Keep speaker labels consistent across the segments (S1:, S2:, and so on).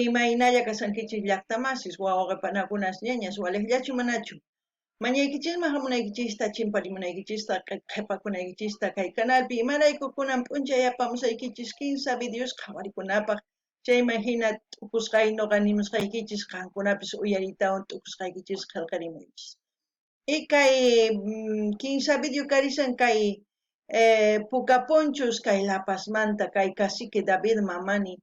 S1: Imaynalla kasankichis llaqtamasis wawaqipanakunas ñañas waliqllachu manachu mañaykichisma hamunaykichista chimparimunaykichista qhipakunaykichista kay canalpi imarayku kunan p'unchay apamusaykichis 15 videos qhawarikunapaq chayman hina t'ukusqay nuqa nimusqaykichis qankunapis uyaritawan t'ukusqaykichis qillqarimunchis y kay 15 video karisan kay Puka Ponchos kay La Pazmanta kay cacique David Mamani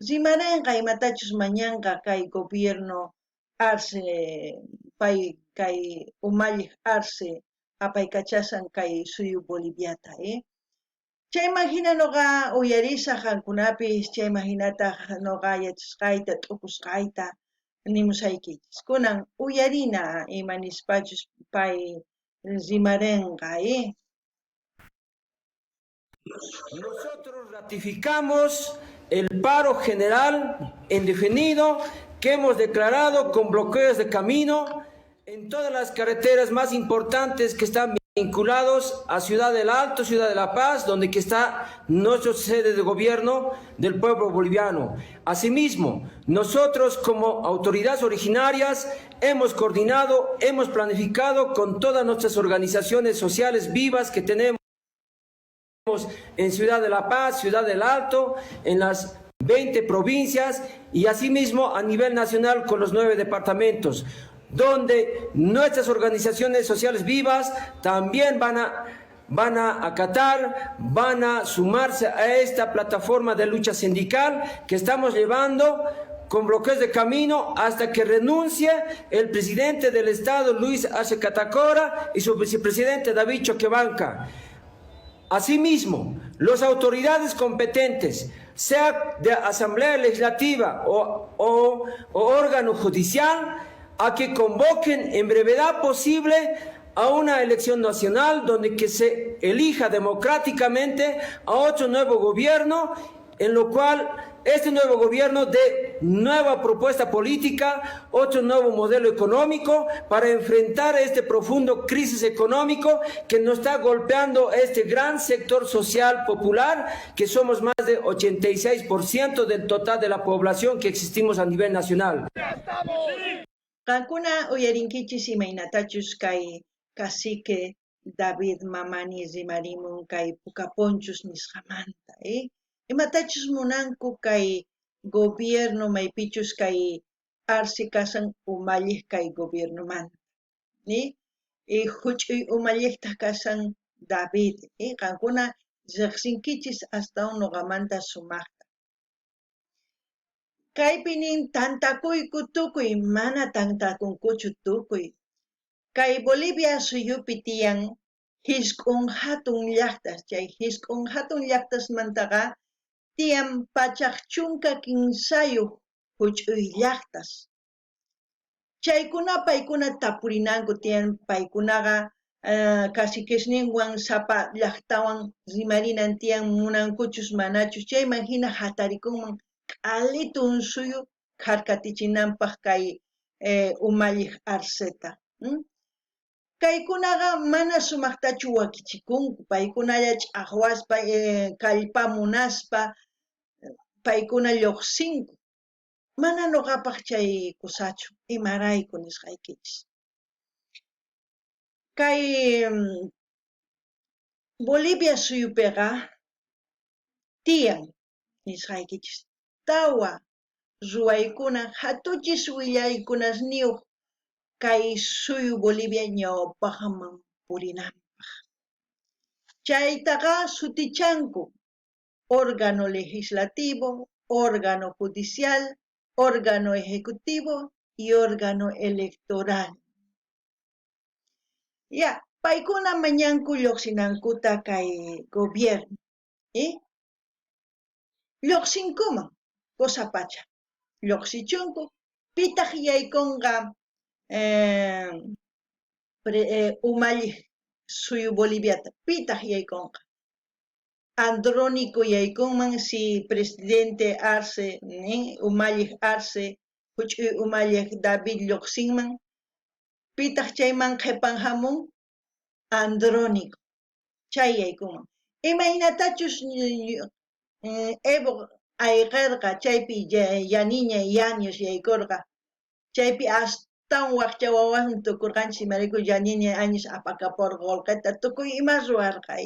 S1: rimaranqa imatachus mañanqa kay gobierno arce pay kay umalliq arce apaykachasan kay suyu Boliviata chayman hina nuqa uyarisaq qankunapis chayman hinataq nuqa yachisqayta t'ukusqayta nimusaykichis kunan uyarina imanispachus pay rimaranqa
S2: Nosotros ratificamos el paro general indefinido que hemos declarado con bloqueos de camino en todas las carreteras más importantes que están vinculados a Ciudad del Alto, Ciudad de La Paz, donde que está nuestra sede de gobierno del pueblo boliviano. Asimismo, nosotros como autoridades originarias hemos coordinado, hemos planificado con todas nuestras organizaciones sociales vivas que tenemos en Ciudad de La Paz, Ciudad del Alto, en las 20 provincias y asimismo a nivel nacional con los 9 departamentos, donde nuestras organizaciones sociales vivas también van a acatar, van a sumarse a esta plataforma de lucha sindical que estamos llevando con bloqueos de camino hasta que renuncie el presidente del Estado, Luis Arce Catacora, y su vicepresidente, David Choquebanca. Asimismo, las autoridades competentes, sea de Asamblea Legislativa o órgano judicial, a que convoquen en brevedad posible a una elección nacional donde que se elija democráticamente a otro nuevo gobierno, en lo cual este nuevo gobierno dé nueva propuesta política, otro nuevo modelo económico para enfrentar este profundo crisis económico que nos está golpeando este gran sector social popular, que somos más de 86% del total de la población que existimos a nivel nacional.
S1: Qankuna uyarinkichis imaynatachus kay cacique David Mamani rimarimun kay Puka Ponchos nisqamanta imatachus munanku kay gobierno maypichus kay arce kasan umalliq kay gobiernomanta huch'uy umalliqta kasan David qankuna riqsinkichis hasta nuqamanta sumaqta kaypi nin tantakuyku tukuy mana tantakunkuchu tukuy kay Bolivia suyupi tiyan hisk'un hatun llaqtas chay hisk'un hatun llaqtasmantaqa tiyan pachaq chunka kinsayuq huch'uy llaqtas chaykuna paykuna tapurinanku tiyan paykunaqa caciquesninwan sapa llaqtawan rimarinan tiyan munankuchus manachus chayman hina hatarikunman q'alitun suyu harkatichinanpaq kay umalliq arceta kaykunaqa mana sumaqtachu wakichikunku paykunalla ch'aqwaspa kallpamunaspa paykuna lluqsinku mana nuqapaq chay kusachu imarayku nisqaykichis kay Bolivia suyupiqa tiyan nisqaykichis tawa ruwaykuna hatuchis willaykunasniyuq kay suyu Bolivia ñawpaqman purinanpaq chaytaqa sutichanku órgano legislativo, órgano judicial, órgano ejecutivo y órgano electoral paykuna mañanku lluqsinankuta kay gobierno lluqsinkuman qusapacha lluqsichunku pitaq yaykunqa umalliq suyu Boliviata pitaq yaykunqa Andrónico yaykunman si presidente Arce umalliq Arce huch'uy umalliq David lluqsinman pitaq chayman qhipan hamun Andrónico chay yaykunman imaynatachus Evo ayqirqa chaypi ya niña años yaykurqa chaypi astawan waqcha wawawan tukurqanchis imarayku ya niña años apakapurqa qullqita tukuy ima ruwarqay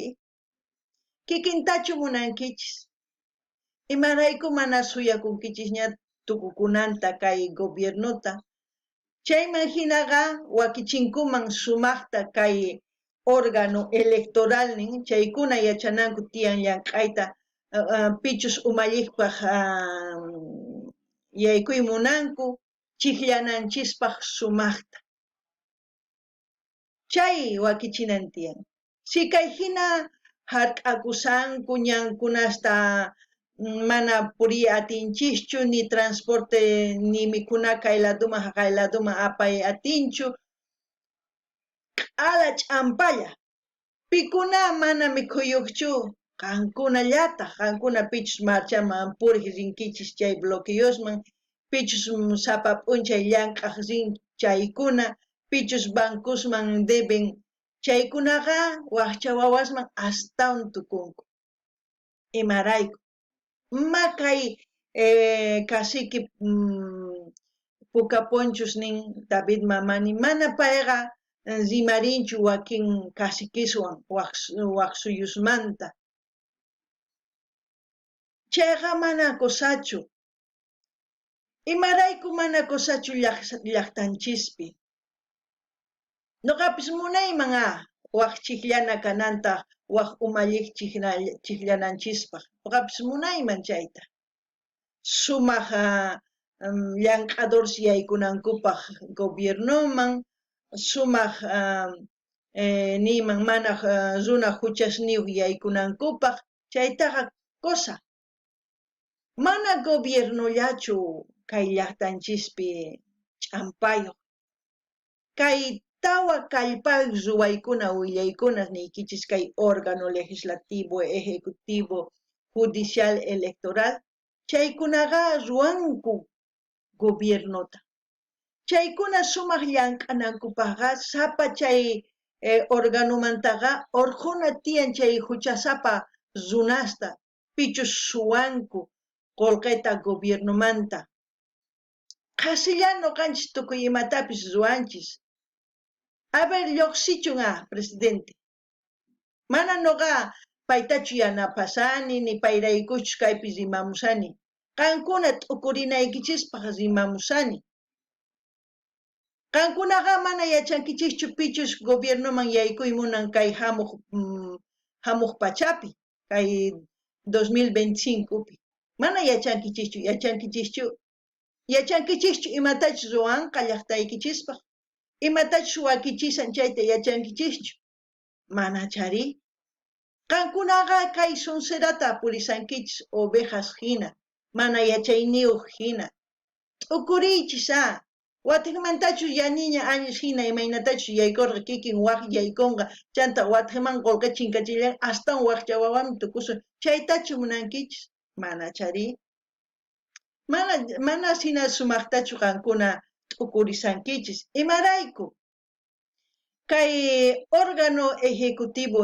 S1: kikintachu munankichis imarayku mana suyakunkichis ña tukukunanta kay gobiernuta chayman hinaqa wakichinkuman sumaqta kay órgano electoral nin chaykuna yachananku tiyan llank'ayta pichus umalliqpaq yaykuy munanku chiklananchispaq sumaqta chay wakichinan tiyan si kay hina hark'akusanku ñankunasta mana puriy atinchischu ni transporte ni mikuna kay laduma apay atinchu q'ala ch'ampalla pikuna mana mikhuyuqchu qankuna pichus marchaman puriq rinkichis chay bloqueosman pichus sapa p'unchay llank'aq rin chaykuna pichus bancosman deben chaykunaqa waqcha wawasman astawan tukunku imarayku ma kay cacique Puka Ponchos nin David Mamani mana payqa rimarinchu wakin caciqueswan waq suyusmanta chayqa mana kusachu imarayku mana kusachu llaqtanchispi nuqapis munayman waq chikllana kananta waq umalliq chiklananchispaq nuqapis munayman chayta sumaq llank'adores yaykunankupaq gobiernuman sumaq niyman mana runa huchasniyuq yaykunankupaq chaytaqa cosa mana gobiernullachu kay llaqtanchispi ch'ampayuq kay tawa kallpayuq ruwaykuna willaykuna niykichis kay órgano legislativo ejecutivo judicial electoral chaykunaqa ruwanku gobiernuta chaykuna sumaq llank'anankupaqqa sapa chay órganomantaqa urquna tiyan chay huchasapa runasta pichus suwanku qullqita gobiernomanta qasillanu qanchis tukuy imatapis ruwanchis a ver lluqsichun presidente mana nuqa paytachu yanapasani ni payraykuchus kaypi rimamusani qankuna t'ukurinaykichispaq rimamusani qankunaqa mana yachankichischu pichus gobiernoman yaykuymunan kay hamuq pachapi kay 2025 pi mana yachankichischu imatachus ruwanqa llaqtaykichispaq imatachus wakichisan chayta yachankichischu manachari qankunaqa kay sonserata purisankichis ovejas hina mana yachayniyuq hina t'ukuriychis Watamantachu ya niña años hina imaynatachus yaykurqa kikin waq yaykunqa chanta wataman qullqa chinkachillan astawan waqcha wawami tukusun chaytachu munankichis manachari mana sina sumaqtachu qankuna t'ukurisankichis imarayku kay órgano ejecutivo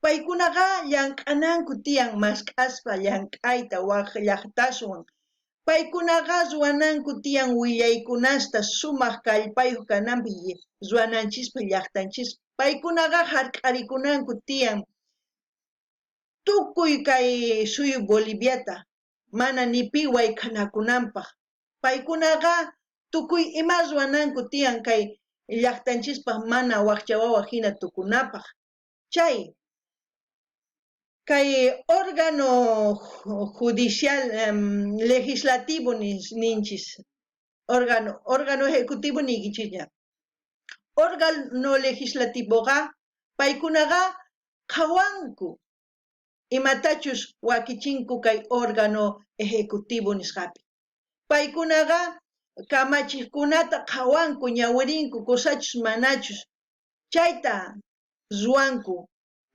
S1: paykunaqa llank'ananku tiyan mask'aspa llank'ayta waq llaqtaswan paykunaqa ruwananku tiyan willaykunasta sumaq kallpayuq kananpi ruwananchispa llaqtanchispa paykunaqa hark'arikunanku tiyan tukuy kay suyu Boliviata mana ni pi wayk'anakunanpaq paykunaqa tukuy ima ruwananku tiyan kay llaqtanchispaq mana waqcha wawa hina tukunapaq chay kay órgano judicial legislativo ninchis órgano ejecutivo niykichikña órgano legislativoqa paykunaqa qhawanku imatachus wakichinku kay órgano ejecutivo nisqapi paykunaqa kamachiqkunata qhawanku ñawirinku kusachus manachus chayta ruwanku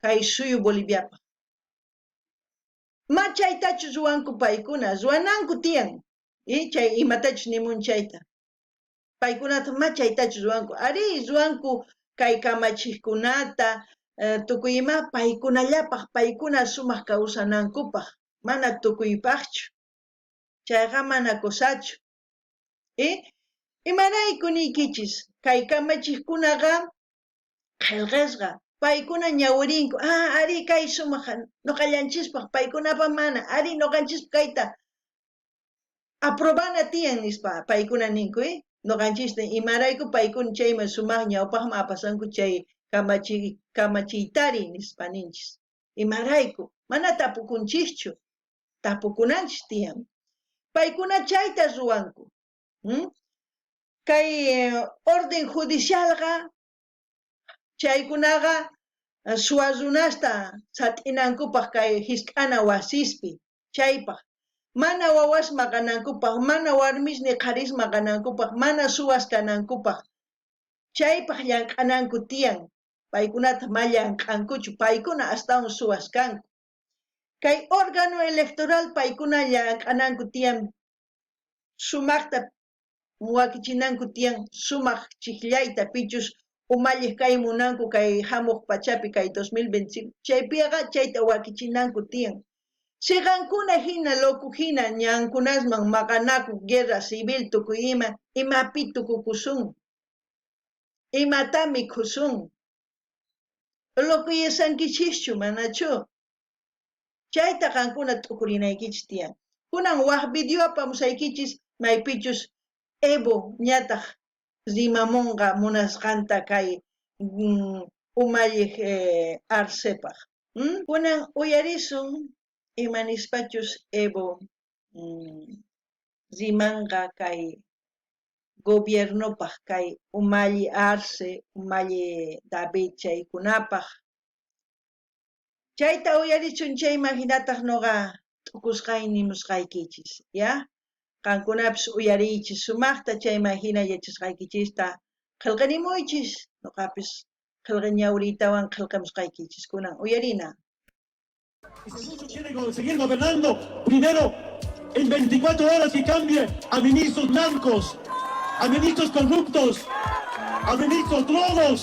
S1: kay suyu Boliviapaq ma chaytachu ruwanku paykuna ruwananku tiyan chay imatachus nimun chayta paykunata ma chaytachu ruwanku ari ruwanku kay kamachiqkunata tukuy ima paykunallapaq paykuna sumaq kawsanankupaq mana tukuypaqchu chayqa mana kusachu. Imarayku niykichis kay kamachiqkunaqa qillqisqa paykuna ñawirinku ari kay sumaq noqallanchispaq paykunapa mana ari noqanchis kayta aprobana tiyan nispa paykuna ninku noqanchista imarayku paykuna chayman sumaq ñawpaqman apasanku chay kamachiytari nispa ninchis imarayku mana tapukunchischu tapukunanchis tiyan paykuna chayta ruwanku kay orden judicialqa chaykunaqa suwarunasta sat'inankupaq kay hisk'ana wasispi chaypaq mana wawas maqanankupaq mana warmis ni qaris maqanankupaq mana suwas kanankupaq chaypaq llank'ananku tiyan paykunata mallanq'ankuchu paykuna astawan suwas kanku kay órgano electoral paykuna llank'ananku tiyan sumaqta muwakichinanku tiyan sumaq chiqllayta pichus umalliq kay munanku kay hamuq pachapi kay 2025 chaypiqa chayta wakichinanku tiyan siqankuna hina loku hina ñankunasman maqanakuq guerra civil tukuy imapi tukukusun imatami khusun lokuyasankichischu manachu chayta qankuna t'ukurinaykichis tiyan kunan waq video apamusaykichis maypichus Evo ñataq rimamunqa munasqanta kay umalliq Arcepaq kunan uyarisun imanispachus Evo rimanqa kay gobiernopaq kay umalli Arce umalli David chaykunapaq chayta uyarisun chayman hinataq nuqa t'ukusqayni musqaykichis ya qankunapis uyariychis sumaqta chayman hina yachasqaykichista qillqarimuychis nuqapis qillqa ñawriytawan qillqamusqaykichis kunan uyarina.
S3: Y si muchos quieren seguir gobernando, primero en 24 horas que cambie a ministros blancos, a ministros corruptos, a ministros drogos,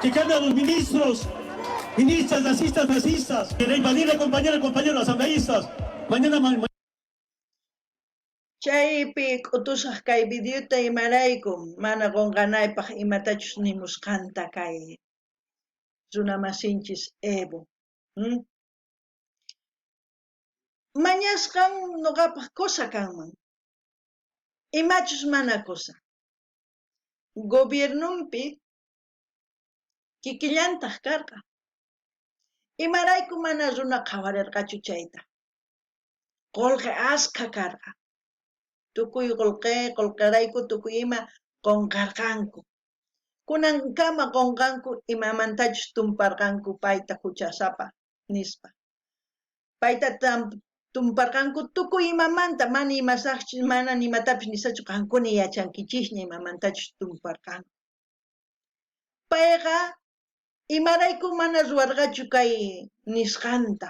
S3: que cambie a los ministros, ministras racistas, que invadir a compañeros asambleístas. Mañana
S1: Chaypi k'utusaq kay videota imaraykum mana qunqanaypaq imatachus nimusqanta kay runamasinchis Evo mañasqan nuqapaq cosa kanman imachus mana cosa gobiernumpi kikillantaq karqa imarayku mana runa qhawarirqachu chayta qullqi asqa karqa tukuy qullqirayku tukuy ima qonqarqanku kunankama qonqanku imamantachus tumparqanku payta huchasapa nispa payta tumparqanku tukuy imamanta mana imasaqchis mana nimatapis nisachu qankuna yachankichisña imamantachus tumparqanku payqa imarayku mana ruwarqachu kay nisqanta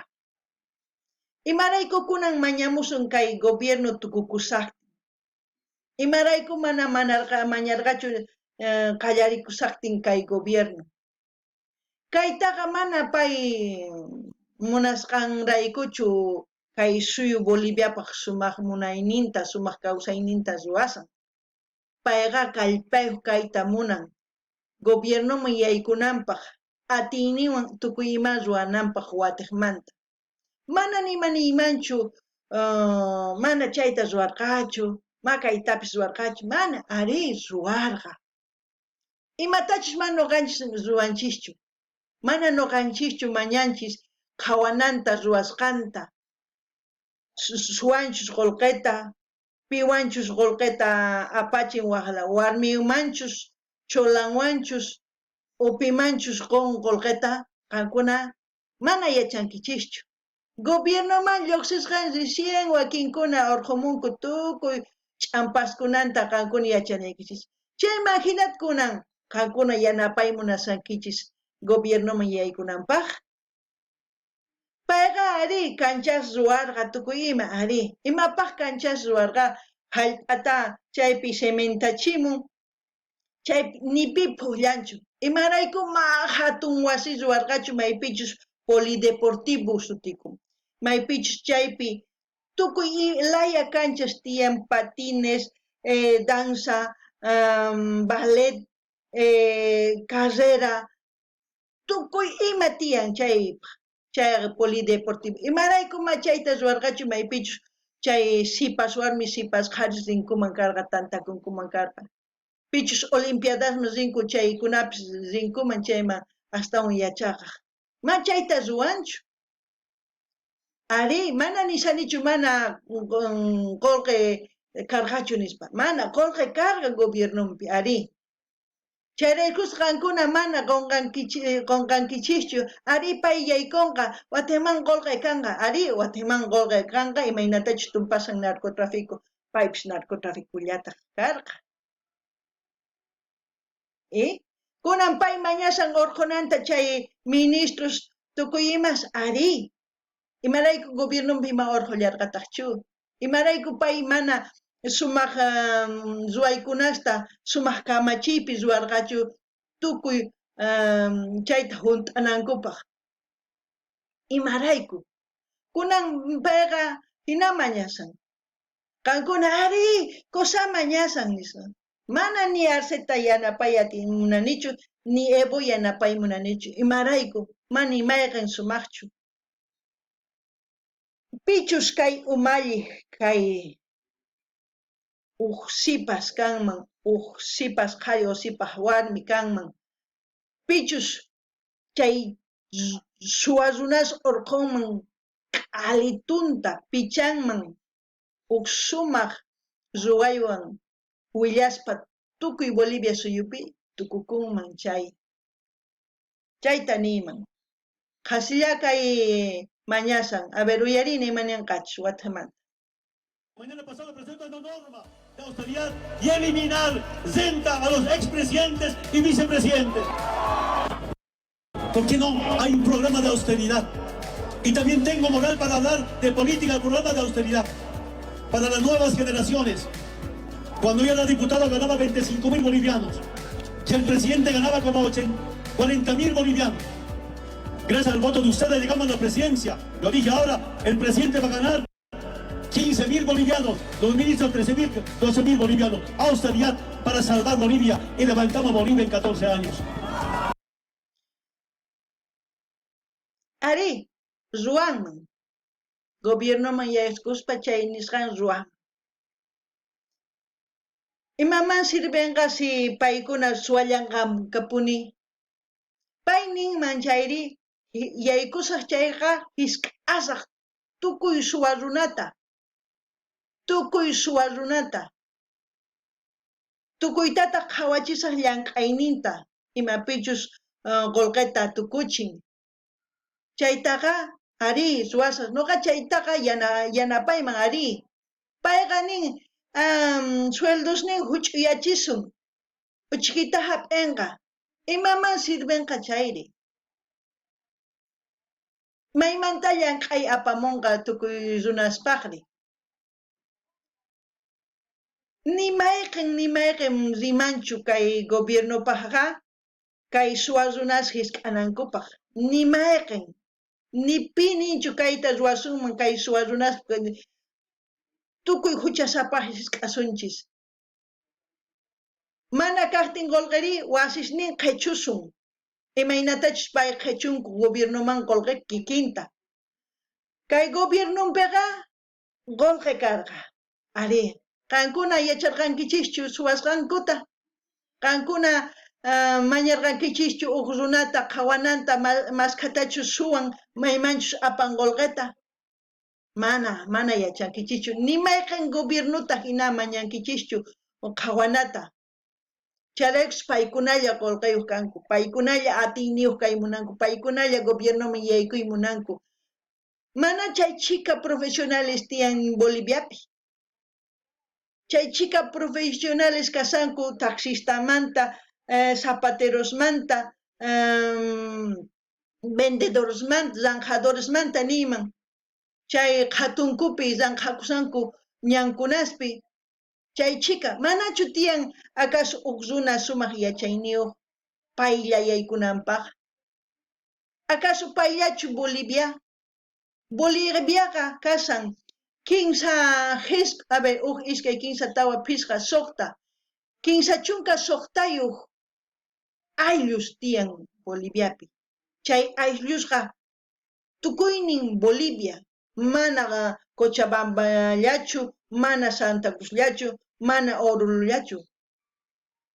S1: imarayku kunan mañamusun kay gobierno tukukusaqta imarayku mana mañarqachu qallarikusaqtin kay gobierno kaytaqa mana pay munasqanraykuchu kay suyu Boliviapaq sumaq munayninta sumaq kawsayninta ruwasan payqa kallpayuq kayta munan gobiernoman yaykunanpaq atiyninwan tukuy ima ruwananpaq watiqmanta mana nimanchu mana chayta ruwarqachu makaytapis ruwarqachu mana ari ruwarqa imatachus mana nuqanchis ruwanchischu mana nuqanchischu mañanchis qhawananta ruwasqanta suwanchus qullqita piwanchus qullqita apachin warmimanchus cholanwanchus upimanchus qon qullqita qankuna mana yachankichischu gobiernoman lluqsisqan recién wakinkuna urqumunku tukuy ch'ampaskunanta qankuna yachanaykichis chayman hinatkunan qankuna yanapay munasankichis gobiernoman yaykunanpaq payqa ari kanchas ruwarqa tukuy ima ari imapaq kanchas ruwarqa hallp'ata chaypi cementachimun chaypi nipi phuqllanchu imarayku hatun wasi ruwarqachu maypichus polideportivo sutikun maypichus chaypi tukuy laya canchas tiyan patines, danza, ballet, carrera, tukuy ima tiyan chay polideportivo. Imarayku chayta ruwarqachu maypichu chay sipas warmi sipas qharis rinkuman karqa tantakunkuman karqa. Pichus olimpiadasman rinku chaykunapis rinkuman chayman astawan yachaqaq. Ma chayta ruwanchu. Ari, mana nisanichu mana qolqe karqachu nispa. Mana qolqe karqa gobiernopi, ari. Chayraykus qankuna mana qonqankichischu. Ari pay yaykunqa Guateman qolqe kanqa. Ari, Guateman qolqe kanqa imaynatachu tumpasan narcotráfico. Paypis narcotráficollataq karqa. Kunan pay mañasan urqunanta chay ministros tukuy imas ari. Imarayku gobiernopi ima urqullarqataqchu. Imarayku pay mana sumaq ruwaykunasta sumaq kamachiypi ruwarqachu tukuy chayta hunt'anankupaq. Imarayku. Kunan payqa hina mañasan. Qankuna ari cosa mañasan nisqa. Mana ni Arceta yanapay munanichu, ni Evo yanapay munanichu. Imarayku, mana imayqan sumaqchu. Pichus kay umalli, kay sipas kanman, sipas qhari o sipas warmi kanman. Pichus chay suwarunas urqunman q'alitunta pichanman sumaq ruwaywan willaspa tukuy Bolivia suyupi tukukunman chay. Chayta niyman. Qasilla kay mañasan. A ver, uyarini imaninqachu Guatemala.
S3: Mañana pasado presenta una norma de austeridad y eliminar renta a los expresidentes y vicepresidentes. Porque no hay un programa de austeridad. Y también tengo moral para hablar de política, de programa de austeridad para las nuevas generaciones. Cuando yo era diputado ganaba 25.000 bolivianos. Y el presidente ganaba como 40.000 bolivianos. Gracias al voto de ustedes llegamos a la presidencia. Lo dije ahora, el presidente va a ganar 15.000 bolivianos, los ministros 13.000, 12.000 bolivianos. Austeridad para salvar Bolivia y levantamos Bolivia en 14 años.
S1: Ari, ruanman. Gobierno man ya escuspa chay nisqan ruan. Imaman sirvenqa si paykuna suallanqam kapuni. Payninman chayri yaykusaq chayqa hisk'asaq tukuy suwarunata. Tukuy suwarunata. Tukuytata qhawachisaq llank'ayninta. Imapichus qolqeta tukuchin. Chaytaqa ari suwasaq. Nuqa chaytaqa yanapayman ari. Payqa nin sueldosnin huch'uyachisun. Uchkita hap'enqa. Imaman sirvenqa chayri. Maymanta llank'ay apamunqa tukuy runaspaqri. Nimayqin rimanchu kay gobiernopaqqa kay suwa runas hisk'anankupaq. Nimayqin. Ni pininchu kayta ruwasunman kay suwa runas tukuy huchasapaq hisk'asunchis. Mana kaqtin qolqiri wasisnin qhechusun. Imaynatachus pay qhechunku gobiernoman qolqe kikinta. Kay gobiernompiqa qolqe karqa. Ari, qankuna yacharqankichischu suwasqankuta. Qankuna mañarqankichischu uq runata qhawananta maskhatachus suwan maymanchus apan qolqeta. Mana yachankichichu. Nimayqin gobiernuta hina mañankichischu qhawanata. Chayrekus paykunalla qolqiyuq kanku. Paykunalla atiyniyuq kay munanku. Paykunalla gobiernoman yaykuy munanku. Mana chay chika profesionales tiyan Boliviapi. Chay chika profesionales kasanku taxistamanta, zapaterosmanta, vendedorosmanta, zanjadoresmanta niyman. Chay qhatunkupi zanjakusanku ñankunaspi. Chay chika, manachu tiyan acaso uq runa sumaq yachayniyuq paylla yaykunanpaq? Acaso payllachu Bolivia? Boliviaqa kasan Kinsa hisk, a ver, iskay kinsa tawa pisqa soqta. Kinsa chunka soqtayuq ayllus tiyan Boliviapi. Chay ayllusqa tukuynin Bolivia, mana Cochabamballachu, mana Santa Cruzllachu, mana Orulullachu.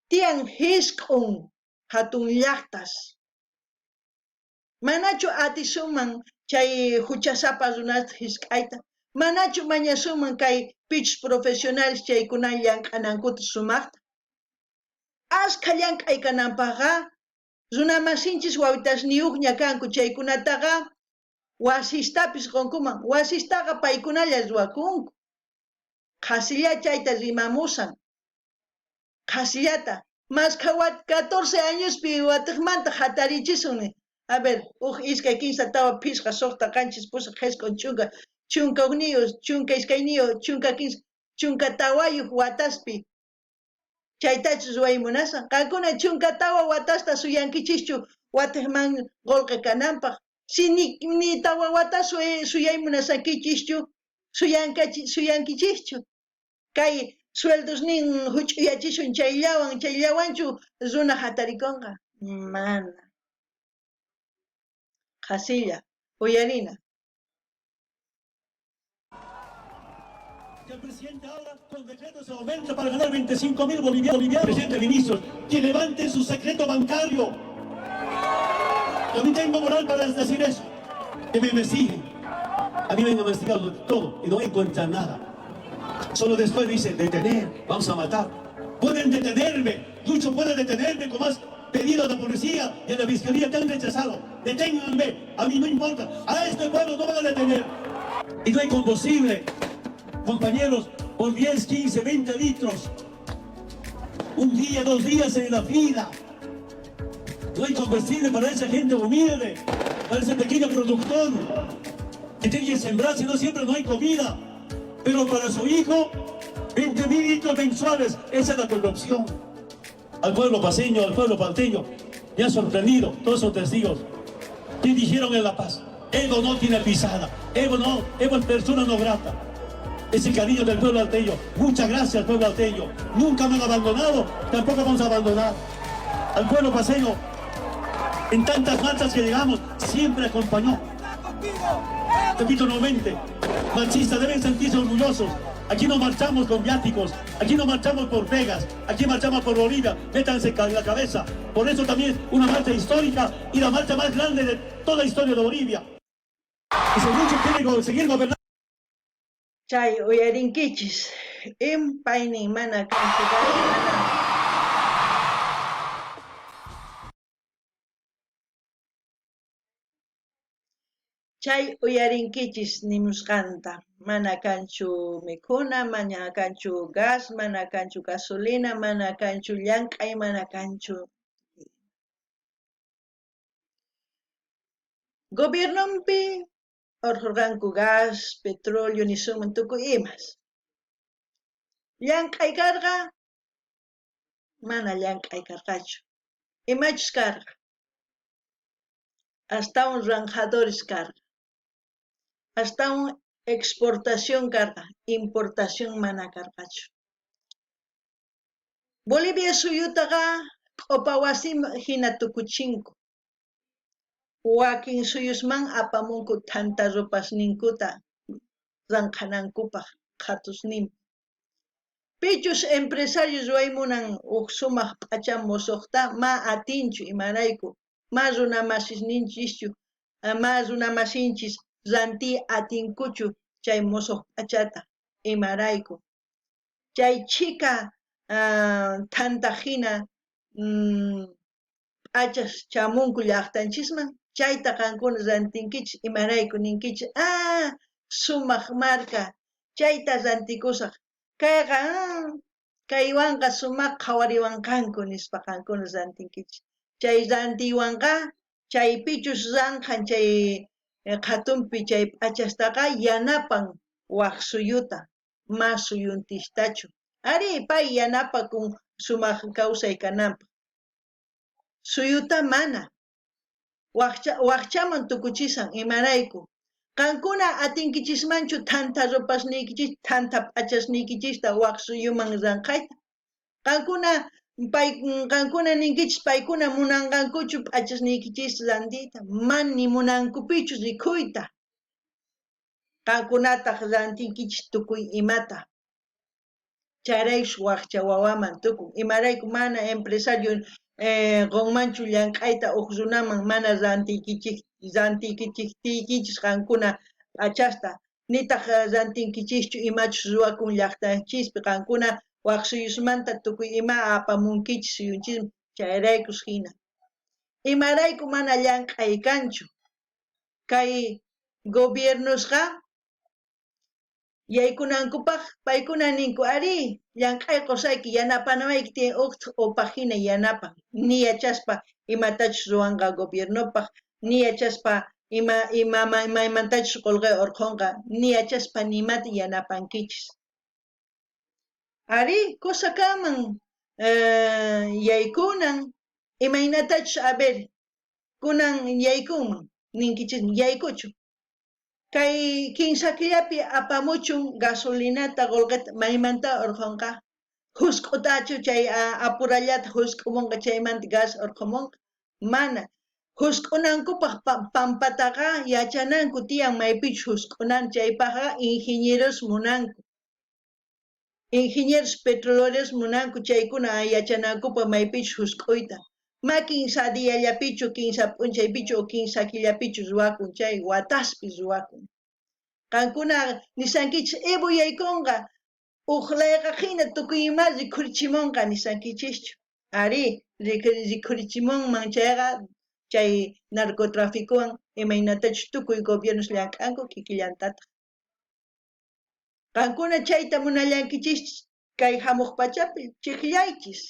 S1: Tiyan hisk'un hatun llaqtas. Manachu atisuman chay huchasapa runata hisk'ayta. Manachu mañasuman kay pichus profesionales chaykuna llank'anankuta sumaqta. Askha llank'aykananpaqqa runamasinchis wawitasniyuqña kanku chaykunataqa wasistapis qunkuman. Wasistaqa paykunalla ruwakunku. Qhasilla chayta rimamusan. Qhasillata. Mas 14 añospi watiqmanta hatarichisunmi. A ver, iskay kinsa tawa pisqa soqta qanchis pusaq qhisqun chunka uqniyu, chunka iskayniyu, chunka tawayuq wataspi. Chaytachus ruwaymunasan. Qankuna chunka tawa watasta suyankichischu watiqman qolqi kananpaq. Si ni tawa watas suyaymunasankichischu suyankichischu. Kay sueldosnin huch'uyachishun chayllawanchu runa hatarikunqa. Mana. Qhasilla, uyarina.
S3: Que el presidente ahora con decreto se aumenta para ganar 25.000 bolivianos. Presidente, ministros, que levanten su secreto bancario. Yo no tengo moral para decir eso. Que me investiguen. A mí me han investigado todo y no encuentran nada. Solo después dice, detener, vamos a matar. Pueden detenerme, Lucho puede detenerme con más pedidos de policía y de la fiscalía que han rechazado. Deténganme, a mí no importa. A este pueblo no van a detener. Y no hay combustible. Compañeros, por 10, 15, 20 litros. Un día, 2 días en la fila. No hay combustible para esa gente humilde, para ese pequeño productor que tiene que sembrar, si no siempre no hay comida. Pero para su hijo, 20.000 litros mensuales, esa es la corrupción. Al pueblo paseño, al pueblo palteño, me ha sorprendido, todos son testigos. ¿Qué dijeron en La Paz? Evo no tiene pisada, Evo es persona no grata. Ese cariño del pueblo alteño, muchas gracias pueblo alteño. Nunca me han abandonado, tampoco vamos a abandonar. Al pueblo paseño, en tantas marchas que llegamos, siempre acompañó. Repito nuevamente, marchistas deben sentirse orgullosos. Aquí no marchamos con viáticos, aquí no marchamos por pegas, aquí marchamos por Bolivia, métanse en la cabeza. Por eso también una marcha histórica y la marcha más grande de toda la historia de Bolivia. Y si muchos quieren seguir gobernando.
S1: Chay uyarinkichis, paynin mana kanchikari mana. Chay uyarinkichis nimusqanta. Mana kanchu mikhuna, mana kanchu gas, mana kanchu gasolina, mana kanchu llank'ay, mana kanchu. Gobiernompi orqurqanku gas, petróleo, nisuman tukuy imas. Llank'ay karqa, mana llank'ay karqachu. Imachus karqa. Hasta un ranjadores karqa. Hasta un exportación karqa, importación mana karqachu. Bolivia suyutaqa q'upawasim hina tukuchinku. Wakin suyusman apamunku thanta rupasninkuta ranqanankupaq qhatusninpi. Pichus empresarios waymunan sumaq p'acha musuqta ma atinchu imarayku, ma runamasinchis ranti atinkuchu chay musuq p'achata imarayku. Chay chika thanta hina p'achas chamunku llaqtanchisman, chayta qankuna rantinkichis imarayku ninkichis, sumaq marka, chayta rantikusaq. Kayqa kaywanqa sumaq qhawariwanqanku nispa qankuna rantinkichis. Chay rantiwanqa, chay pichus ranqan chay qhatunpi chay p'achastaqa yanapan waq suyuta, ma suyuntishtachu. Ari pay yanapakun sumaq kawsay kananpaq. Suyuta mana. Waqchaman tukuchisan imarayku. Qankuna atinkichismanchu thanta rupasnikichis thanta p'achasnikichista waq suyuman ranqayta. Qankuna qankuna ninkichis paykuna munanqankuchu p'achasnikichis rantiyta mani munankupichu rikhuyta. Qankunataq rantinkichis tukuy imata. Charaysh waqcha wawaman tukun imarayku mana empresario qonmanchu llank'ayta uq runaman mana rantikichis qankuna p'achasta nitaq rantinkichischu imachus ruwakun llaqtanchispi qankuna waq suyusmanta tukuy ima apamunkichis suyunchisman chayraykus hina. Imarayku mana llank'ay kanchu kay gobiernosqa yaykunankupaq paykuna ninku ari llank'ay qusayki yanapanamayki tiyan uqta upaqhina yanapan ni yachaspa imatachus ruwanqa gobiernopaq ni yachaspa imaymantachus qolqay urqunqa ni yachaspa nimata yanapankichis. Ari kusakaman yaykunan imaynatachus a ver kunan yaykunman ninkichis yaykuchu. Kay kinsa killapi apamuchun gasolinata qolqeta maymanta urqunqa husk'utachu chay apurallata husk'umunqa chaymanta gas urqumunqa mana husk'unankupaq pampataqa yachananku tiyan maypichu husk'unan chaypaqqa ingenieros munanku ingenieros petroleros munanku chaykuna yachanankupaq maypichu husk'uyta ma kinsa diyallapichu kinsa p'unchaypichu o kinsa killapichu ruwakun chay wataspi ruwakun qankuna nisankichis Evo yaykunqa uqlayqa hina tukuy ima rikhurichimunqa nisankichischu ari rikhurichimunman chayqa chay narcotráficowan imaynatachus tukuy gobiernos llank'anku kikillantataq qankuna chayta munallankichis kay hamuq pachapi chiqllaychis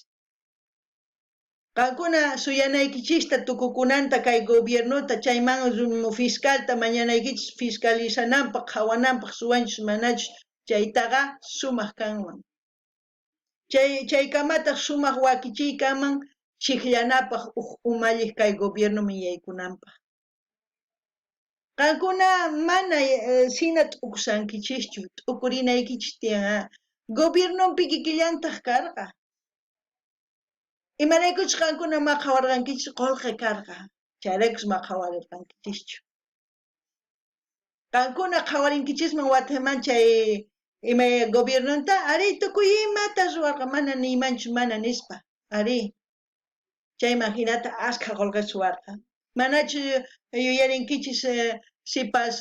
S1: qankuna suyanaykichista tukukunanta kay gobiernota chayman fiscalta mañanaykichis fiscalizananpaq hawananpaq suwanchis manachus chaytaqa sumaq kanman chaykamataq sumaq wakichiykaman chiqllanapaq umalliq kay gobiernoman yaykunanpaq qankuna mana sina t'uqsankichischu t'ukurinaykichis tiyan gobiernopi kikillantaq karqa imaraykuchus qankuna maqhawarqankichis qolqay karqa chayraykus maqhawarirqankichischu qankuna qhawarinkichisman wataman chay ima gobiernonta ari tukuy imata ruwarqa mana niymanchu mana nispa ari chayman hinata ashka qolqay suwarqa manachu yuyarinkichis sipas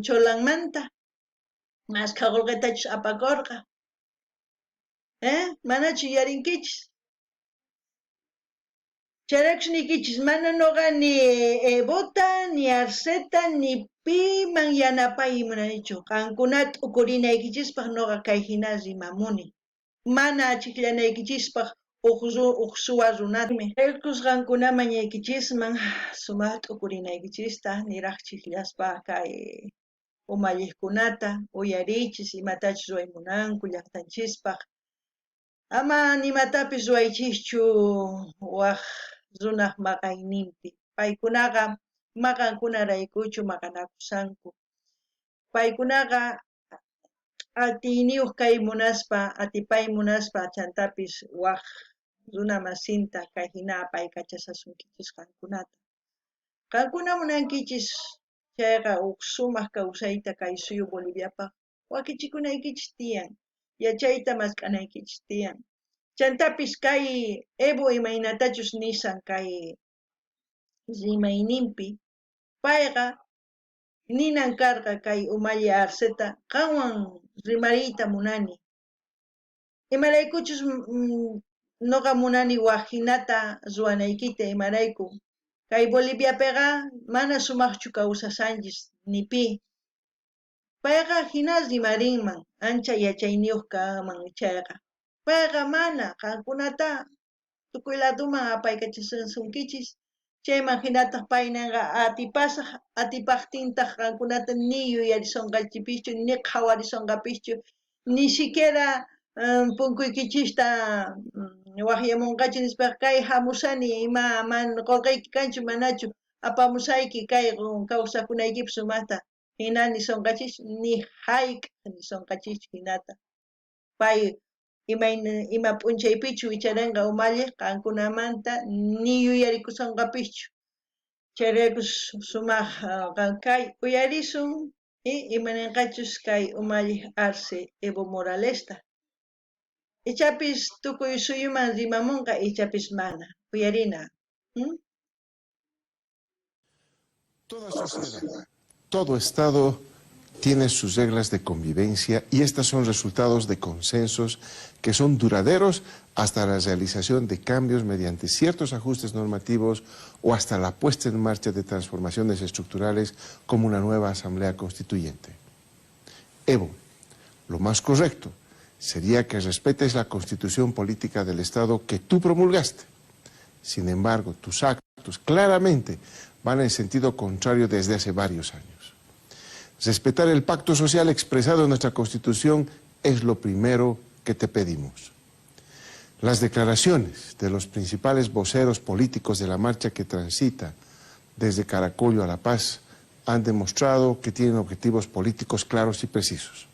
S1: cholanmanta ashka qolqaytachus apakurqa manachu yuyarinkichis chayraykus nikichis mana nuqa ni Evota ni Arceta ni piman yanapay munanichu qankuna t'ukurinaykichispaq nuqa kay hina rimamuni mana chiqllanaykichispaq uq suwa runami raykus qankunaman yaykichisman sumaq t'ukurinaykichista niraq chiqllaspa kay umalliqkunata uyarichis imatachus ruwaymunanku llaqtanchispaq ama nimatapis ruwaychischu waq runaq maqayninpi paykunaqa maqankunaraykuchu maqanakusanku paykunaqa atiyniyuq kay munaspa atipay munaspa chantapis waq runa masinta kay hina apaykachashasunkichis qankuna munankichis chayqa uq sumaq kawsayta kay suyu Boliviapaq wakichikunaykichis tiyan yachayta mask'anaykichis tiyan chantapis kay Evo imaynatachus nisan kay rimayninpi payqa ninan karqa kay umalli Arceta qanwan rimariyta munani imaraykuchus nuqa munani waq hinata ruwanaykita imarayku kay Boliviapiqa mana sumaqchu kawsasanchis ni pi payqa hina rimarinman ancha yachayniyuq kanman chayqa payqa mana qankunata tukuy laduman apaykachashunkichis chayman hinataq paynanqa atipaqtintaq qankunata ni yuyarisunqachipischu ni qhawarisunqapischu ni siquiera punkuykichista waqyamunqachu nispa kay hamusani ima mana qolqayki kanchu manachu apamusayki kay kawsakunaykipis sumaqta hina ni sonqachis ni hayk ni sonqachis hinata pay ima p'unchaypichu wicharanqa umalliq qankunamanta ni yuyarikusanqapichu chayraykus sumaq kay uyarisun imaninqachus kay umalliq Arce Evo Moralesta ichapis tukuy suyuman rimamunqa ichapis mana uyarina.
S4: Toda sociedad, todo Estado tiene sus reglas de convivencia y estas son resultados de consensos que son duraderos hasta la realización de cambios mediante ciertos ajustes normativos o hasta la puesta en marcha de transformaciones estructurales como una nueva Asamblea Constituyente. Evo, lo más correcto sería que respetes la Constitución política del Estado que tú promulgaste. Sin embargo, tus actos claramente van en sentido contrario desde hace varios años. Respetar el pacto social expresado en nuestra Constitución es lo primero que te pedimos. Las declaraciones de los principales voceros políticos de la marcha que transita desde Caracollo a La Paz han demostrado que tienen objetivos políticos claros y precisos.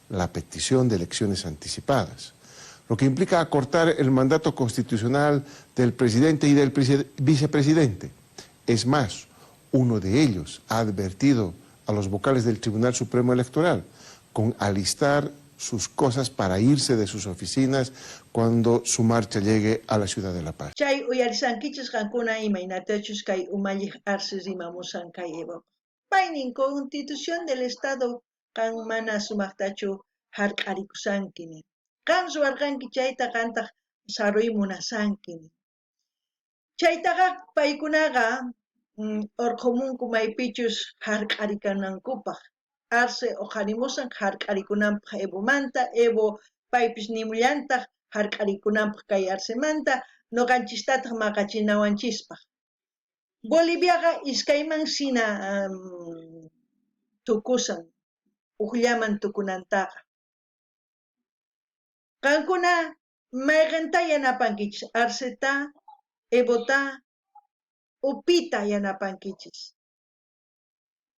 S4: La petición de elecciones anticipadas, lo que implica acortar el mandato constitucional del presidente y del vicepresidente. Es más, uno de ellos ha advertido a los vocales del Tribunal Supremo Electoral con alistar sus cosas para irse de sus oficinas cuando su marcha llegue a la ciudad de La Paz.
S1: Chay uyarisankichis qankuna imaynatachus kay umalliq Arce rimamusan kay Evo. Paynin Constitución del Estado kan mana sumaqtachu hark'arikusankini. Kan ruwarqanki chayta qantaq saruy munasankini. Chaytaqa paykunaqa urqumunku maypichus hark'arikanankupaq. Arce uqharimusan hark'arikunanpaq Evomanta, Evo paypis nimullantaq hark'arikunanpaq kay Arcemanta nuqanchistataq maqachinawanchispaq. Boliviaqa iskayman sina tukusan, uqllaman tukunantaqa. Qankuna mayqanta yanapankichis, Arceta, Evota, upita yanapankichis.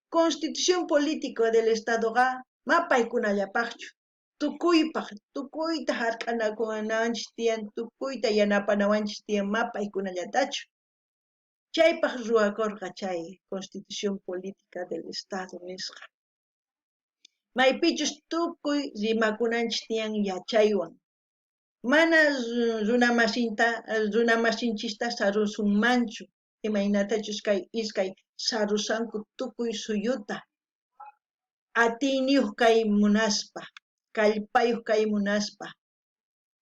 S1: Constitución política del Estadoqa mapaykunallapaqchu. Tukuyta hark'anakunawanchis tiyan, tukuyta yanapanawanchis tiyan mapaykunallatachu. Chaypaq ruwakurqa chay Constitución política del Estado nisqa. Maypichus tukuy rimakunanchis tiyan yachaywan. Mana runamasinchista sarusunmanchu. Imaynatachus kay iskay sarusanku tukuy suyuta. Atiyniyuq kay munaspa, kallpayuq kay munaspa.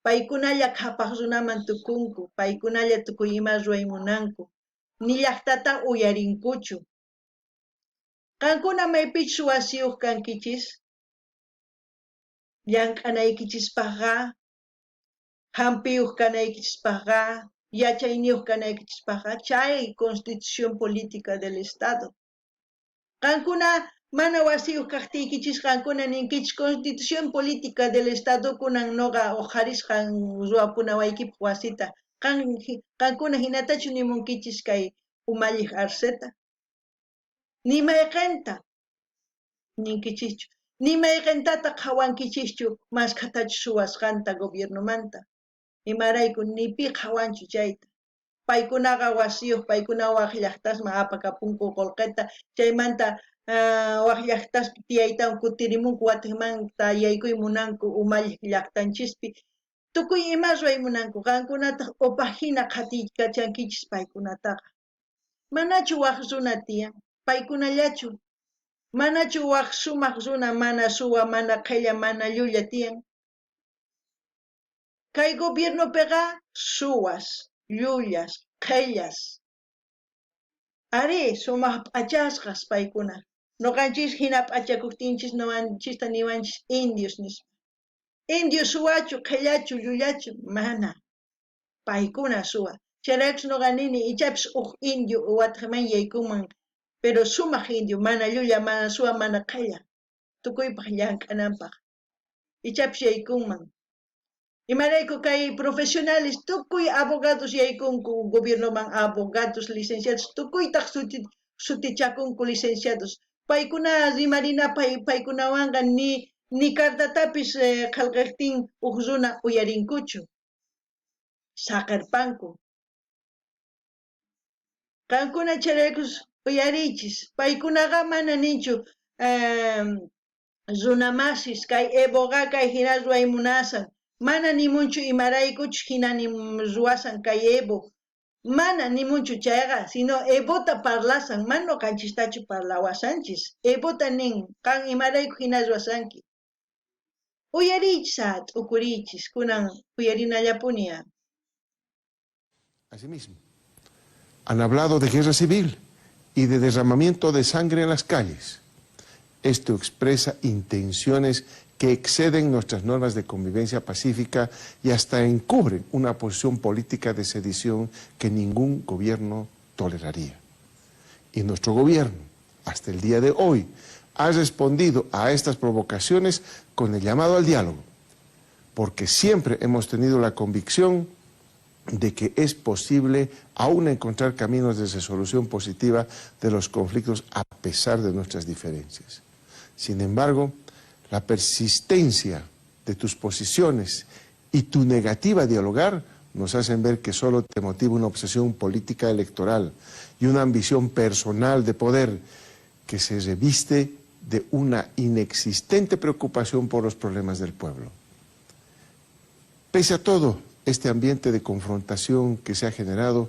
S1: Paykunalla qhapaq runaman tukunku, paykunalla tukuy ima ruwaymunanku. Ni llaqtata uyarinkuchu. Qankuna maypichus wasiyuq kankichis, llank'anaykichispaqa, hampiyuq kanaykichispaqa, yachayniyuq kanaykichispaqa, chay Constitución política del Estado. Qankuna mana wasiyuq kaqtiykichis qankuna ninkichis Constitución política del Estado kunan nuqa uqharisqan ruwapunawaykipaq wasita. Qankuna hinatachu nimunkichis kay umalliq Arceta. Nimayqanta ninkichischu. Nimayqantata qhawankichischu maskatachu suwasqanta gobiernomanta. Imarayku nipi qhawanchu chayta. Paykunaqa wasiyuq, paykuna waq llaqtasman apakapunku qullqita. Chaymanta waq llaqtaspi tiyaytawan kutirimunku Guatemanta yaykuymunanku umalliq llaqtanchispi. Tukuy ima ruwaymunanku qankunataq upajhina qhatiykachankichis paykunataqa. Manachu waq runa tiyan, paykunallachu. Manachu waq sumaq runa mana suwa, mana qhella, mana llulla tiyan. Kay gobiernopiqa suwas, llullas, qhellas. Ari, sumaq p'achasqas paykuna. Nuqanchis hina p'achakuptinchis nuqanchista niwanchis indios nispa. Indio suwachu, qhellachu, llullachu, mana. Paykuna suwa. Chayraykus nuqa nini ichapis indio Guatemala yaykuman, pero sumaq indio, mana llulla, mana suwa, mana qhella. Tukuypaq llank'ananpaq. Ichapis yaykunman. Imarayku kay profesionales tukuy abogados yaykunku gobiernoman, abogados, licenciados, tukuytaq sutichakunku licenciados. Paykuna rimarina paykunawanqa ni kartatapis qillqiptin huk runa uyarinkuchu saqirpanku. Qankuna charaykus uyarichis paykunaqa mana ninchu runa masis kay Evoqa kay hina ruway munasan mana nimunchu imaraykuchus hina ruwasan kay Evo mana nimunchu chayqa sino Evota parlasan mano kanchistachu parlawasanchis Evota nin kan imarayku hina ruwasanki uyarichis t'ukurichis kunan uyarinallapunia.
S4: Asimismo, han hablado de guerra civil y de derramamiento de sangre en las calles. Esto expresa intenciones que exceden nuestras normas de convivencia pacífica y hasta encubren una posición política de sedición que ningún gobierno toleraría. Y nuestro gobierno, hasta el día de hoy, ha respondido a estas provocaciones con el llamado al diálogo, porque siempre hemos tenido la convicción de que es posible aún encontrar caminos de resolución positiva de los conflictos a pesar de nuestras diferencias. Sin embargo, la persistencia de tus posiciones y tu negativa a dialogar nos hacen ver que solo te motiva una obsesión política electoral y una ambición personal de poder que se reviste de una inexistente preocupación por los problemas del pueblo. Pese a todo este ambiente de confrontación que se ha generado,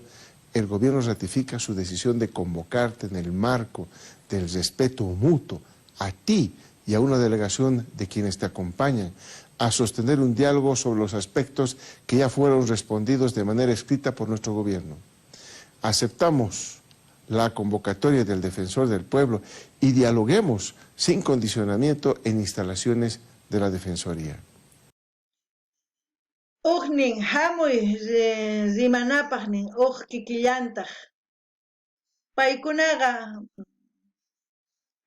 S4: el gobierno ratifica su decisión de convocarte en el marco del respeto mutuo a ti y a una delegación de quienes te acompañan a sostener un diálogo sobre los aspectos que ya fueron respondidos de manera escrita por nuestro gobierno. Aceptamos la convocatoria del Defensor del Pueblo y dialoguemos sin condicionamiento en instalaciones de la Defensoría.
S1: Ugnin hamuy rimanapaq nin kikillantaq paykunaqa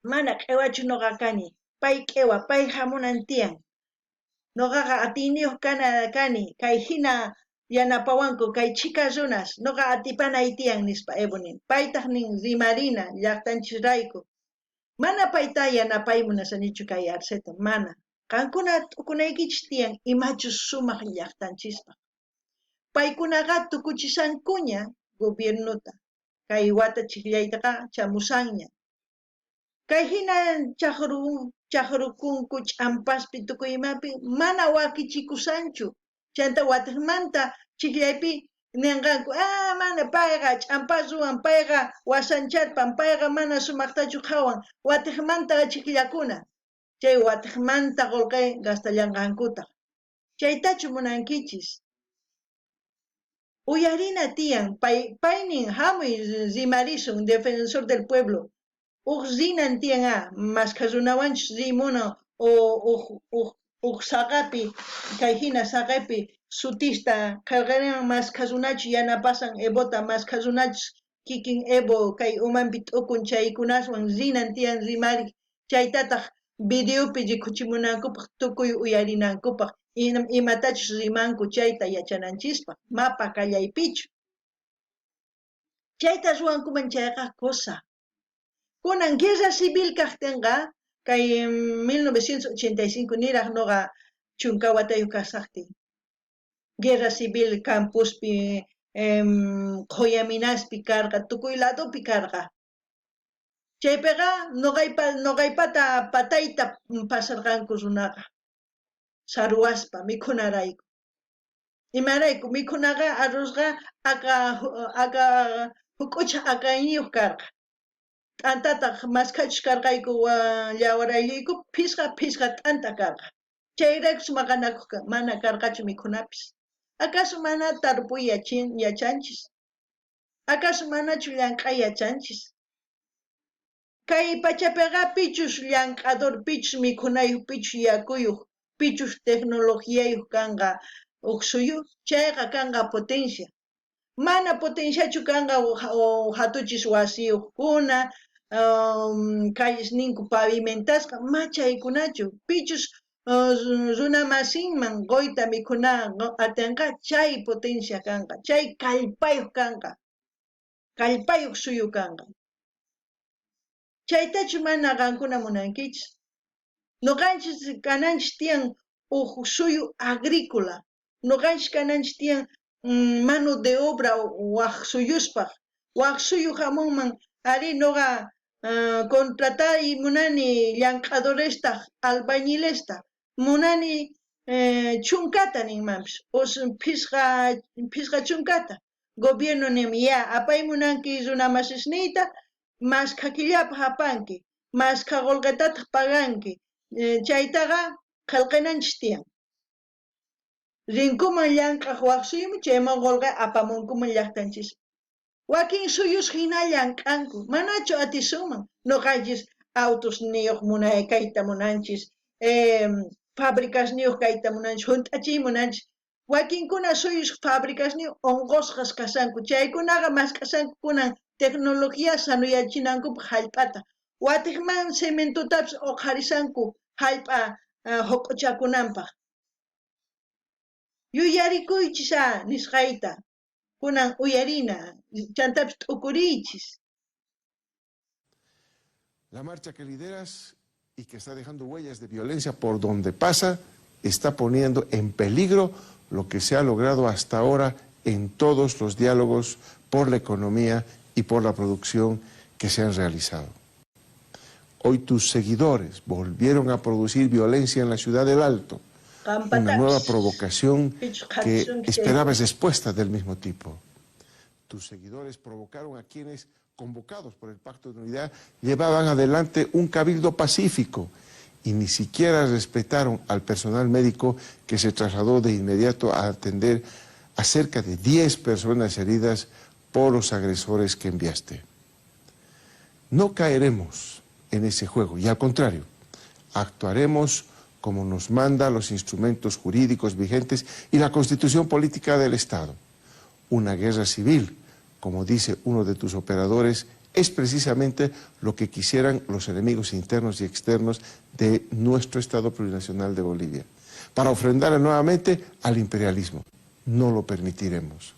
S1: mana q'iwachu noqa kani pay q'iwa pay hamunan tiyan noqaqa atiniyuq kani kay hina yanapawanku kay chika runas noqa atipanay tiyan nispa Evo nin paytaq nin rimarina llaqtanchisrayku mana payta yanapaymunasanichu kay Arceta mana qankuna t'ukunaykichis tiyan imachus sumaq llaqtanchispa paykunaqa tukuchisankuña gobiernuta kay wata chiqllaytaqa chamusanña kay hina chaqrukunku ch'ampaspi tukuymapi mana wakichikusanchu chanta wataqmanta chiqllaypi ninqanku mana payqa ch'ampas ruwan payqa wasancharpan payqa mana sumaqtachu qawan wataqmanta chiqllakuna chay wataqmanta qolqay gastallanqankuta chaytachu munankichis uyarina tiyan paynin hamuy rimarisun Defensor del Pueblo rinan tiyan masqa runawanchis rimuna saqapi kay hina saqapi sutista qarqariman masqa runachu yanapasan Evota masqa runachus kikin Evo kay umanpi t'ukun chaykunaswan rinan tiyan rimari chaytataq videopi rikuchimunankupaq tukuy uyarinankupaq imatachus rimanku chayta yachananchispa mapa kallaypichu chayta ruwankuman chayqa cosa kunan guerra civil kaqtinqa kay 1985 niraq noqa chunka watayuq kasaqtin guerra civil campuspi Qoyaminaspi karqa tukuy ladopi karqa chaypiqa noqaypata patayta pasarqanku runaqa saruwaspa mikhunarayku imarayku mikhunaqa arrozqa hukucha aqayniyuq karqa t'antataq maskachus karqayku llawaraylluyku phisqa t'anta karqa chayraykus maqanakuq mana karqachu mikhunapis akaso mana tarpuy yachanchis akaso manachu llank'ay yachanchis kay pachapiqa pichus llank'ador pichus mikhunayuq pichus yakuyuq pichus tecnologiyayuq kanqa huk suyu chayqa kanqa potencia mana potenciachu kanqa hatuchis wasiyuqkuna calles ninku pavimentasqa ma chaykunachu pichus runa masinman qoyta mikhuna atinqa chay potencia kanqa chay kallpayuq kanqa kallpayuq suyu kanqa Chaytachu mana qankuna munankichis. Nuqanchis kananchis tiyan suyu agrícola. Nuqanchis kananchis tiyan mano de obra waq suyuspaq. Waq suyu hamunman ari nuqa contratar munani llank'adoresta, albañilesta, munani chunkata ninmanpis, pisqa chunkata. Gobierno nimi ya apaymunanki runa masisniyta, masqa killapaq apanki, masqa qullqitataq paganki. Chaytaqa qillqinanchis tiyan. Rinkuman llank'aq waq suyumi chayman qullqa apamunkuman llaqtanchis. Wakin suyus hina llank'anku, manachu atisunman. Nuqanchis autos niyuq kayta munanchis, fábricas niyuq kayta munanchis, hunt'achiy munanchis. Wakinkuna suyus fábricas niyuq unqusqas kasanku. Chaykunaqa mask'asanku kunan tecnología sanuyachinankupak hallp'ata. Watiqman cementutapis uqharisanku hallp'a huq'uchakunanpaq. Yuyarikuychis nisqayta. Kunan uyarina, chantapis t'ukuriychis.
S4: La marcha que lideras y que está dejando huellas de violencia por donde pasa, está poniendo en peligro lo que se ha logrado hasta ahora en todos los diálogos por la economía y por la producción que se han realizado. Hoy tus seguidores volvieron a producir violencia en la ciudad del Alto, una nueva provocación que esperabas expuesta del mismo tipo. Tus seguidores provocaron a quienes, convocados por el Pacto de Unidad, llevaban adelante un cabildo pacífico y ni siquiera respetaron al personal médico que se trasladó de inmediato a atender a cerca de 10 personas heridas por los agresores que enviaste. No caeremos en ese juego y al contrario, actuaremos como nos manda los instrumentos jurídicos vigentes y la Constitución Política del Estado. Una guerra civil, como dice uno de tus operadores, es precisamente lo que quisieran los enemigos internos y externos de nuestro Estado plurinacional de Bolivia, para ofrendar nuevamente al imperialismo. No lo permitiremos.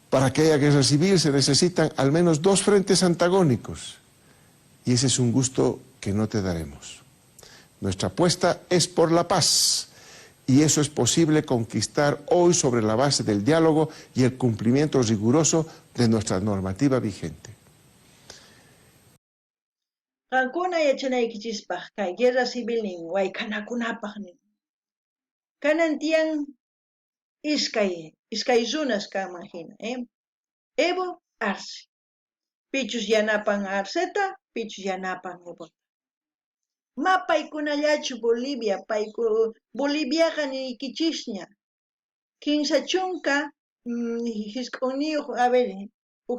S4: Para que haya guerra civil se necesitan al menos 2 frentes antagónicos, y ese es un gusto que no te daremos. Nuestra apuesta es por la paz, y eso es posible conquistar hoy sobre la base del diálogo y el cumplimiento riguroso de nuestra normativa vigente.
S1: Qankuna yachanaykichispaq kay guerra civil nin wayk'anakunapaq nin. Kanan tiyan iskay runas kanman hina, Evo Arce. Pichus yanapan Arceta, pichus yanapan Evo. Ma paykunallachu Bolivia, Boliviaqa niykichisña. Kinsa chunka, hisk'uniyuq,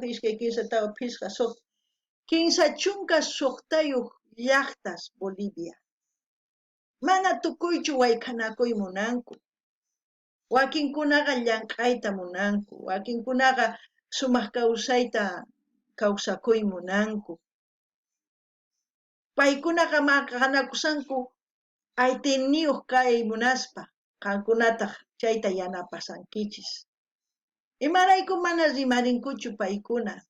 S1: iskay kinsataqa pisqa suq. Kinsa chunka suqtayuq llaqtas Bolivia. Mana tukuychu wayk'anakuy munanku. Wakinkunaqa llank'ayta munanku, wakinkunaqa sumaq kawsayta kawsakuy munanku. Paykunaqa maqanakusanku aytiniyuq kay munaspa, qankunataq chayta yanapasankichis. Imarayku mana rimarinkuchu paykuna.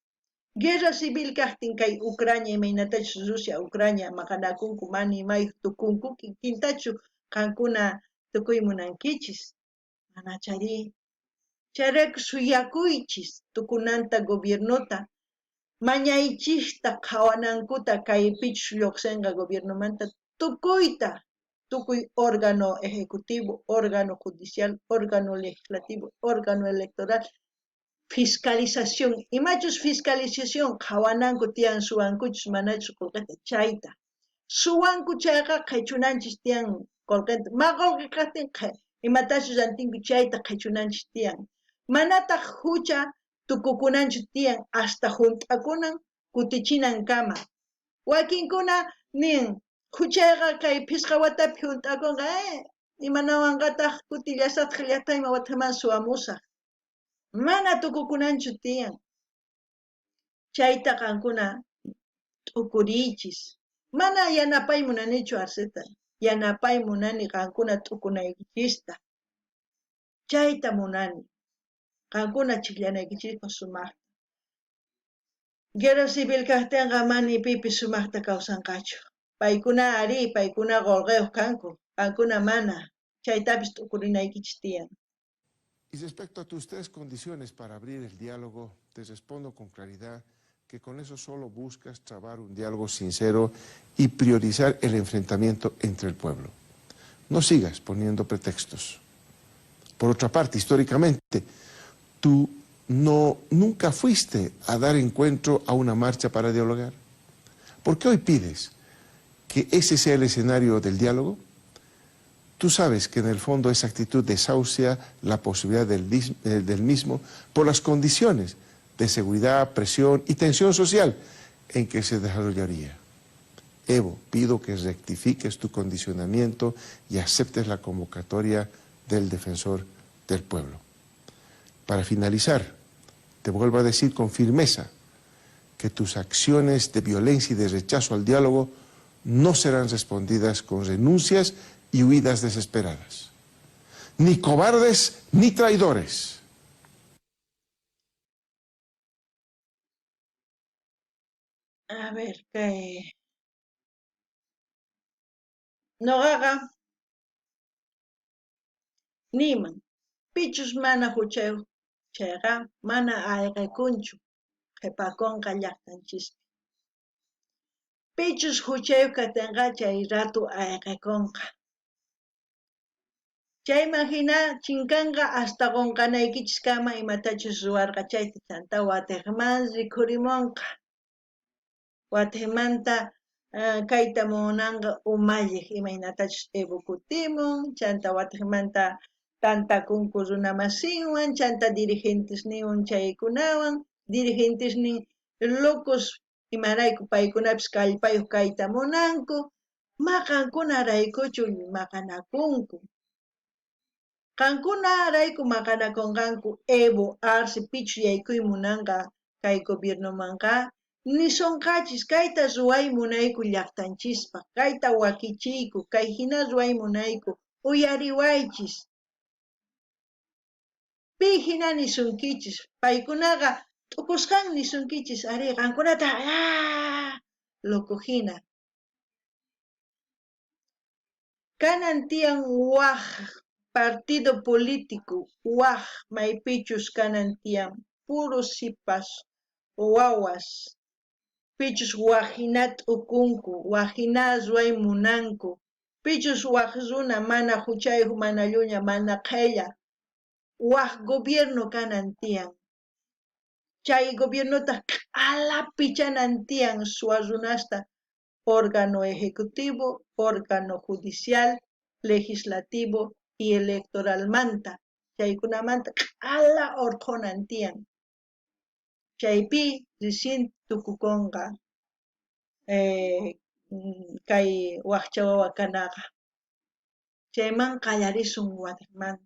S1: Guerra civil kaqtin kay Ucrania imaynatachus Rusia, Ucrania maqanakunku mana imayuq tukunku kintachu qankuna tukuy munankichis. Mana chari. Chayrayku suyakuychis tukunanta gobiernota. Mañaychista qhawanankuta kay pichus lluqsinqa gobiernomanta tukuyta, tukuy órgano ejecutivo, órgano judicial, órgano legislativo, órgano electoral, fiscalización. Imachus fiscalización qhawananku tiyan suwankuchus manachu qullqita chayta. Suwanku chayqa qhichunanchis tiyan qullqita. Ma qullqi kaqtin imatachus rantinku chayta qhichunanchis tiyan. Manataq hucha tukukunanchu tiyan hasta hunt'akunan kutichinan kama. Wakinkuna nin huchayqa kay pisqa watapi hunt'akunqa imanawanqataq kuti llasataq llaqtayman wataman suwamusaq. Mana tukukunanchu tiyan. Chayta qankuna t'ukuriychis. Mana yanapay munanichu Arceta. Yanapay munani qankuna t'ukunaykichista. Chayta munani. Qankuna chikllanaykichispa sumaqta. Guerra civil kahtenqa mani pipis sumaqta kawsanqachu. Paykuna ari, paykuna qolqew kanku, qankuna mana. Chaytapis t'ukurinaykichis tiyan.
S4: Y respecto a tus tres condiciones para abrir el diálogo, te respondo con claridad que con eso solo buscas trabar un diálogo sincero y priorizar el enfrentamiento entre el pueblo. No sigas poniendo pretextos. Por otra parte, históricamente, tú nunca fuiste a dar encuentro a una marcha para dialogar. ¿Por qué hoy pides que ese sea el escenario del diálogo? Tú sabes que en el fondo esa actitud desahucia la posibilidad del mismo por las condiciones de seguridad, presión y tensión social en que se desarrollaría. Evo, pido que rectifiques tu condicionamiento y aceptes la convocatoria del defensor del pueblo. Para finalizar, te vuelvo a decir con firmeza que tus acciones de violencia y de rechazo al diálogo no serán respondidas con renuncias y huidas desesperadas. Ni cobardes ni traidores.
S1: A ver, que noqaqa niman pichus mana huchayuq chayqa mana ayqikunchu qhipakunqa llaqtanchispi. Pichus huchayuq katinqa chay ratu ayqikunqa. Chayman hina chinkanqa hasta qunqanaykichis kama imatachus ruwarqa chayta chanta watiqman rikhurimunqa. Watiqmanta kayta munanqa umalliq imaynatachus Evo kutimun, chanta watiqmanta tantakunku runa masinwan, chanta dirigentesninwan chaykunawan, dirigentesnin locos imarayku paykunapis kallpayuq kayta munanku, maqankunaraykuchu maqanakunku. Qankunarayku maqanakunqanku Evo Arce pichus yaykuy munanqa kay gobiernomanqa nisunqachis kayta ruway munayku llaqtanchispa, kayta wakichiyku, kay hina ruway munayku uyariwaychis. Pi hina nisunkichis, paykunaqa t'ukusqan nisunkichis, ari qankunata loco hina. Kanan tiyan waq partido político, waq maypichus kanan tiyan puro sipas wawas. Pichus waqhina t'ukunku, waqhina ruway munanku, pichus waq runa mana huchayuq, mana llulla, mana qhella, waq gobierno kanan tiyan. Chay gobiernota q'alapi chanan tiyan suwa runasta órgano ejecutivo, órgano judicial, legislativo y electoralmanta. Chaykunamanta q'ala urqunan tiyan. Chaypi risin tukukunqa kay waqcha wawa kanaqa. Chayman qallarisun watiqmanta.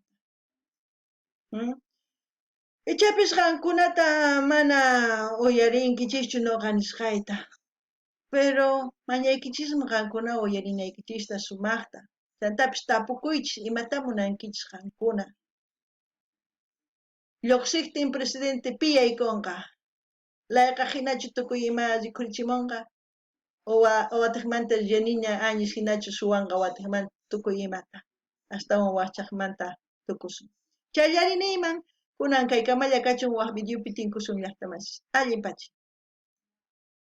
S1: Ichapis qankunata mana uyarinkichikchu nuqa nisqayta. Pero mañaykichismi qankuna uyarinaykichista sumaqta. Chantapis tapukuychis imata munankichis qankuna. Lluqsiptin presidente pi yaykunqa. Layqa hinachu tukuy ima rikhurichimunqa. Watiqmanta llaniña años hinachu suwanqa watiqmanta tukuy imata. Astawan waqchaqmanta tukusun. Challariniyman kunan kay kamalla kachun waq videopi tinkusun llaqtamanchis. Allinpachis.